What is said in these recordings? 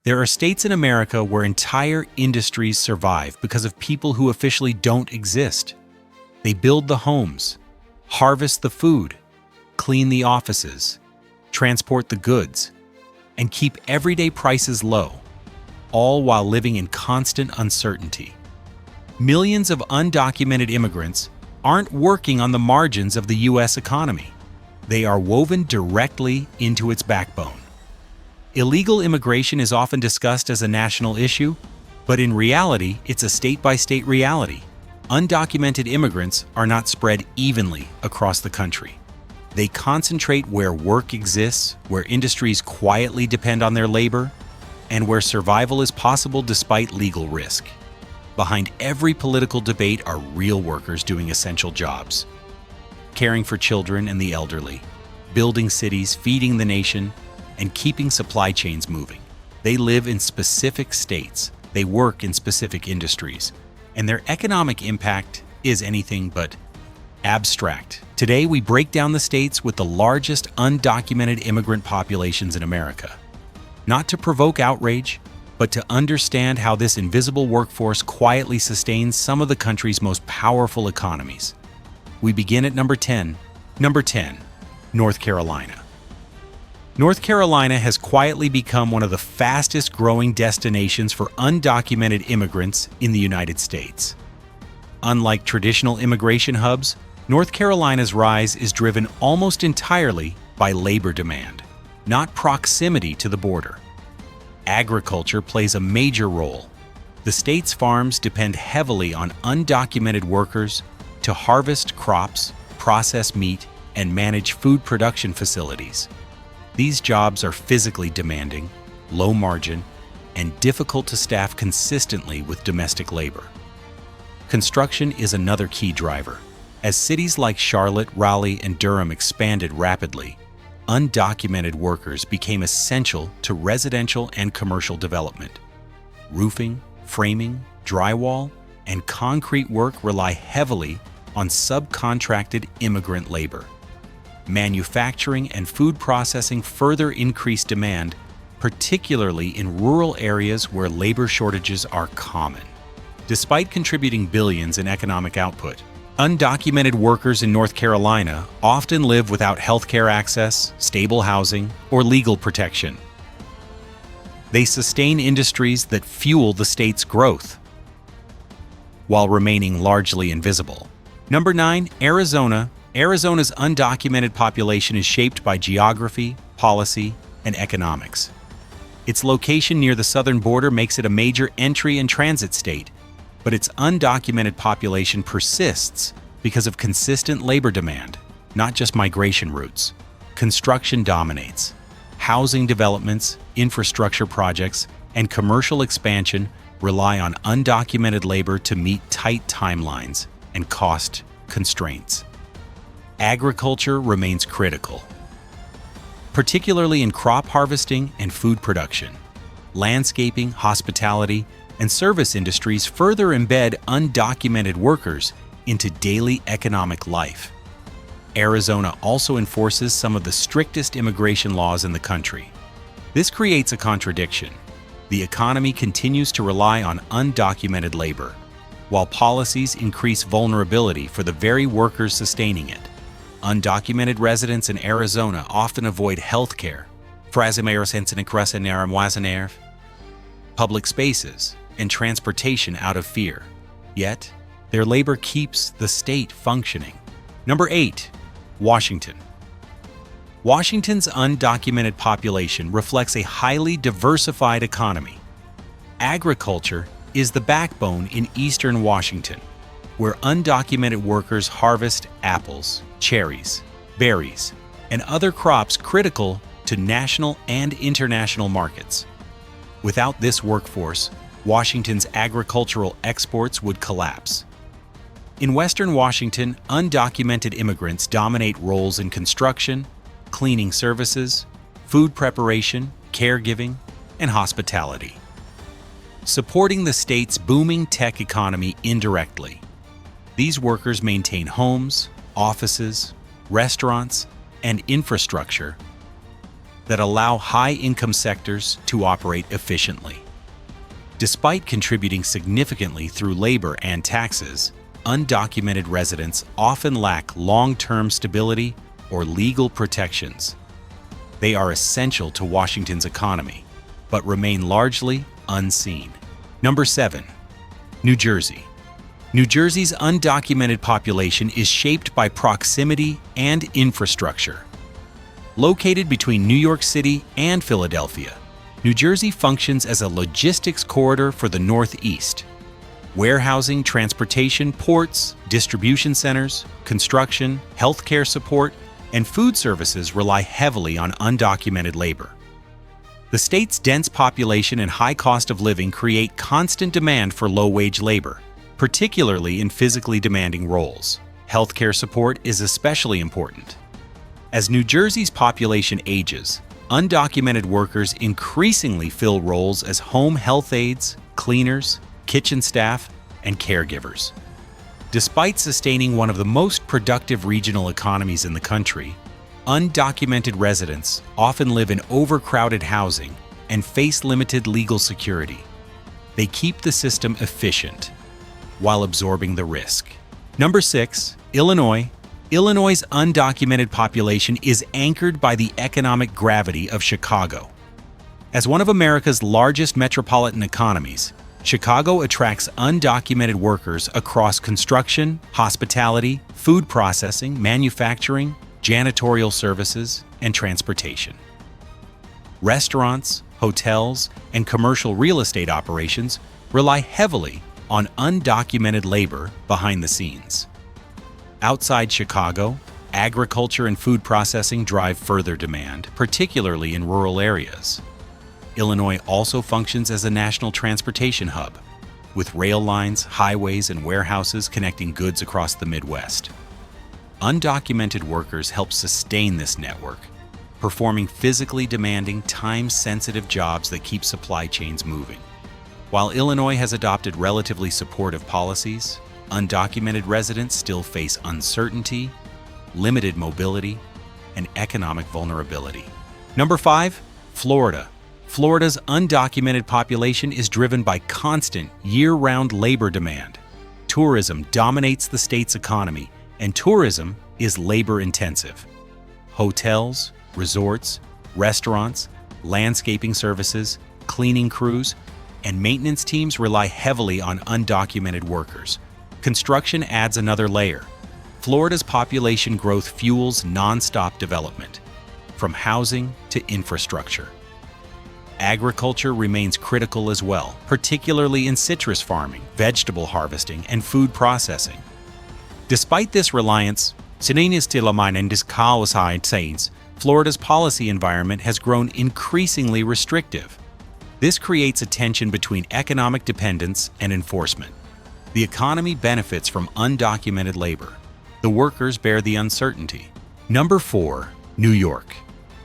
There are states in America where entire industries survive because of people who officially don't exist. They build the homes, harvest the food, clean the offices, transport the goods, and keep everyday prices low, all while living in constant uncertainty. Millions of undocumented immigrants aren't working on the margins of the U.S. economy. They are woven directly into its backbone. Illegal immigration is often discussed as a national issue, but in reality, it's a state-by-state reality. Undocumented immigrants are not spread evenly across the country. They concentrate where work exists, where industries quietly depend on their labor, and where survival is possible despite legal risk. Behind every political debate are real workers doing essential jobs, caring for children and the elderly, building cities, feeding the nation, and keeping supply chains moving. They live in specific states, they work in specific industries, and their economic impact is anything but abstract. Today, we break down the states with the largest undocumented immigrant populations in America. Not to provoke outrage, but to understand how this invisible workforce quietly sustains some of the country's most powerful economies. We begin at number 10. Number 10, North Carolina. North Carolina has quietly become one of the fastest growing destinations for undocumented immigrants in the United States. Unlike traditional immigration hubs, North Carolina's rise is driven almost entirely by labor demand, not proximity to the border. Agriculture plays a major role. The state's farms depend heavily on undocumented workers to harvest crops, process meat, and manage food production facilities. These jobs are physically demanding, low margin, and difficult to staff consistently with domestic labor. Construction is another key driver. As cities like Charlotte, Raleigh, and Durham expanded rapidly, undocumented workers became essential to residential and commercial development. Roofing, framing, drywall, and concrete work rely heavily on subcontracted immigrant labor. Manufacturing and food processing further increase demand, particularly in rural areas where labor shortages are common. Despite contributing billions in economic output, undocumented workers in North Carolina often live without healthcare access, stable housing, or legal protection. They sustain industries that fuel the state's growth, while remaining largely invisible. Number 9, Arizona. Arizona's undocumented population is shaped by geography, policy, and economics. Its location near the southern border makes it a major entry and transit state, but its undocumented population persists because of consistent labor demand, not just migration routes. Construction dominates. Housing developments, infrastructure projects, and commercial expansion rely on undocumented labor to meet tight timelines and cost constraints. Agriculture remains critical, particularly in crop harvesting and food production. Landscaping, hospitality, and service industries further embed undocumented workers into daily economic life. Arizona also enforces some of the strictest immigration laws in the country. This creates a contradiction. The economy continues to rely on undocumented labor, while policies increase vulnerability for the very workers sustaining it. Undocumented residents in Arizona often avoid health care, public spaces, and transportation out of fear. Yet, their labor keeps the state functioning. Number 8, Washington. Washington's undocumented population reflects a highly diversified economy. Agriculture is the backbone in eastern Washington, where undocumented workers harvest apples, cherries, berries, and other crops critical to national and international markets. Without this workforce, Washington's agricultural exports would collapse. In Western Washington, undocumented immigrants dominate roles in construction, cleaning services, food preparation, caregiving, and hospitality, supporting the state's booming tech economy indirectly. These workers maintain homes, offices, restaurants, and infrastructure that allow high-income sectors to operate efficiently. Despite contributing significantly through labor and taxes, undocumented residents often lack long-term stability or legal protections. They are essential to Washington's economy, but remain largely unseen. Number 7. New Jersey. New Jersey's undocumented population is shaped by proximity and infrastructure. Located between New York City and Philadelphia, New Jersey functions as a logistics corridor for the Northeast. Warehousing, transportation, ports, distribution centers, construction, healthcare support, and food services rely heavily on undocumented labor. The state's dense population and high cost of living create constant demand for low-wage labor, particularly in physically demanding roles. Healthcare support is especially important. As New Jersey's population ages, undocumented workers increasingly fill roles as home health aides, cleaners, kitchen staff, and caregivers. Despite sustaining one of the most productive regional economies in the country, undocumented residents often live in overcrowded housing and face limited legal security. They keep the system efficient while absorbing the risk. Number 6. Illinois. Illinois' undocumented population is anchored by the economic gravity of Chicago. As one of America's largest metropolitan economies, Chicago attracts undocumented workers across construction, hospitality, food processing, manufacturing, janitorial services, and transportation. Restaurants, hotels, and commercial real estate operations rely heavily on undocumented labor behind the scenes. Outside Chicago, agriculture and food processing drive further demand, particularly in rural areas. Illinois also functions as a national transportation hub, with rail lines, highways, and warehouses connecting goods across the Midwest. Undocumented workers help sustain this network, performing physically demanding, time-sensitive jobs that keep supply chains moving. While Illinois has adopted relatively supportive policies, undocumented residents still face uncertainty, limited mobility, and economic vulnerability. Number 5. Florida. Florida's undocumented population is driven by constant, year-round labor demand. Tourism dominates the state's economy, and tourism is labor-intensive. Hotels, resorts, restaurants, landscaping services, cleaning crews, and maintenance teams rely heavily on undocumented workers. Construction adds another layer. Florida's population growth fuels nonstop development, from housing to infrastructure. Agriculture remains critical as well, particularly in citrus farming, vegetable harvesting, and food processing. Despite this reliance, Florida's policy environment has grown increasingly restrictive. This creates a tension between economic dependence and enforcement. The economy benefits from undocumented labor. The workers bear the uncertainty. Number 4. New York.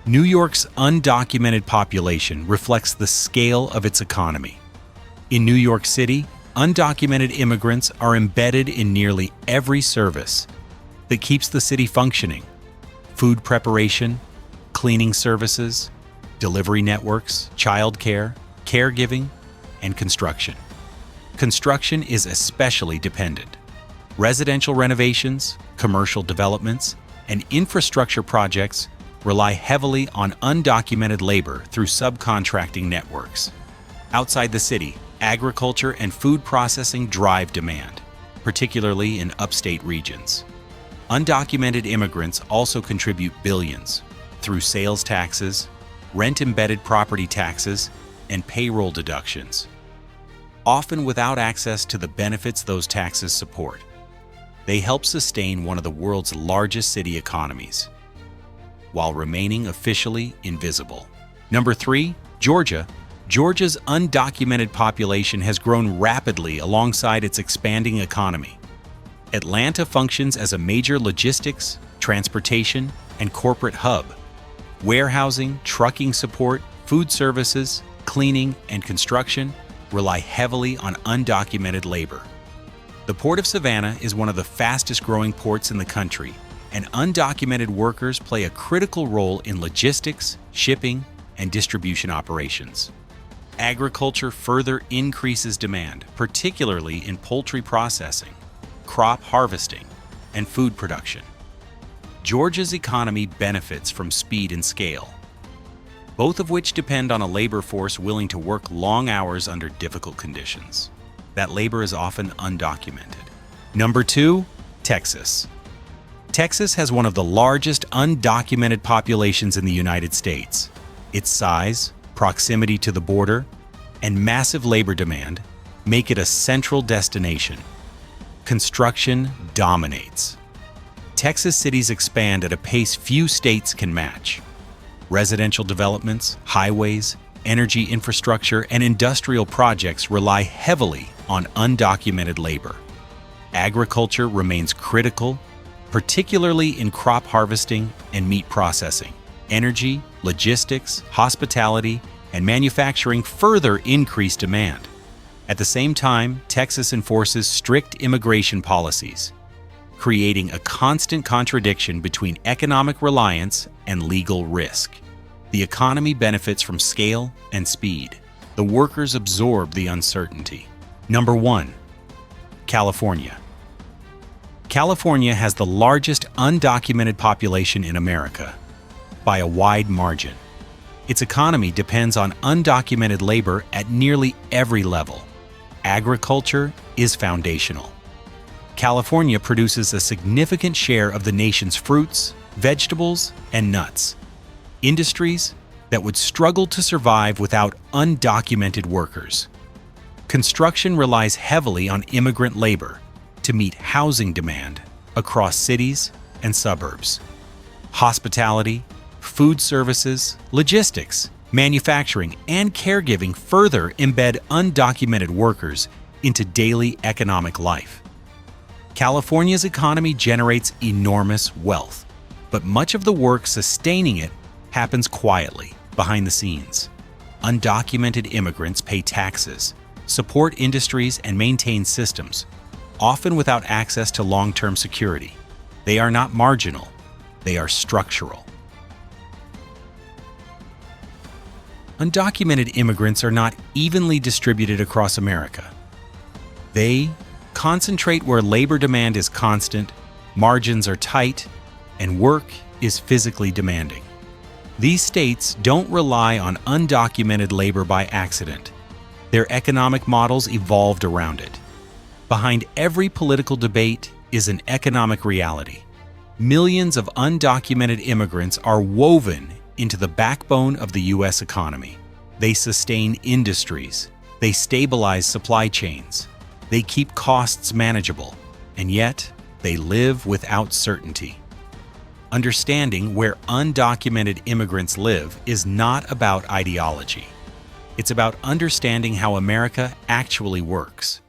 New York's undocumented population reflects the scale of its economy. In New York City, undocumented immigrants are embedded in nearly every service that keeps the city functioning: food preparation, cleaning services, delivery networks, childcare, caregiving, and construction. Construction is especially dependent. Residential renovations, commercial developments, and infrastructure projects rely heavily on undocumented labor through subcontracting networks. Outside the city, agriculture and food processing drive demand, particularly in upstate regions. Undocumented immigrants also contribute billions through sales taxes, rent-embedded property taxes, and payroll deductions, often without access to the benefits those taxes support. They help sustain one of the world's largest city economies, while remaining officially invisible. Number 3. Georgia. Georgia's undocumented population has grown rapidly alongside its expanding economy. Atlanta functions as a major logistics, transportation, and corporate hub. Warehousing, trucking support, food services, cleaning, and construction rely heavily on undocumented labor. The Port of Savannah is one of the fastest-growing ports in the country, and undocumented workers play a critical role in logistics, shipping, and distribution operations. Agriculture further increases demand, particularly in poultry processing, crop harvesting, and food production. Georgia's economy benefits from speed and scale, both of which depend on a labor force willing to work long hours under difficult conditions. That labor is often undocumented. Number 2, Texas. Texas has one of the largest undocumented populations in the United States. Its size, proximity to the border, and massive labor demand make it a central destination. Construction dominates. Texas cities expand at a pace few states can match. Residential developments, highways, energy infrastructure, and industrial projects rely heavily on undocumented labor. Agriculture remains critical, particularly in crop harvesting and meat processing. Energy, logistics, hospitality, and manufacturing further increase demand. At the same time, Texas enforces strict immigration policies, creating a constant contradiction between economic reliance and legal risk. The economy benefits from scale and speed. The workers absorb the uncertainty. Number 1, California. California has the largest undocumented population in America by a wide margin. Its economy depends on undocumented labor at nearly every level. Agriculture is foundational. California produces a significant share of the nation's fruits, vegetables, and nuts, industries that would struggle to survive without undocumented workers. Construction relies heavily on immigrant labor to meet housing demand across cities and suburbs. Hospitality, food services, logistics, manufacturing, and caregiving further embed undocumented workers into daily economic life. California's economy generates enormous wealth, but much of the work sustaining it happens quietly, behind the scenes. Undocumented immigrants pay taxes, support industries, and maintain systems, often without access to long-term security. They are not marginal, they are structural. Undocumented immigrants are not evenly distributed across America. They concentrate where labor demand is constant, margins are tight, and work is physically demanding. These states don't rely on undocumented labor by accident. Their economic models evolved around it. Behind every political debate is an economic reality. Millions of undocumented immigrants are woven into the backbone of the U.S. economy. They sustain industries, they stabilize supply chains, they keep costs manageable, and yet they live without certainty. Understanding where undocumented immigrants live is not about ideology. It's about understanding how America actually works.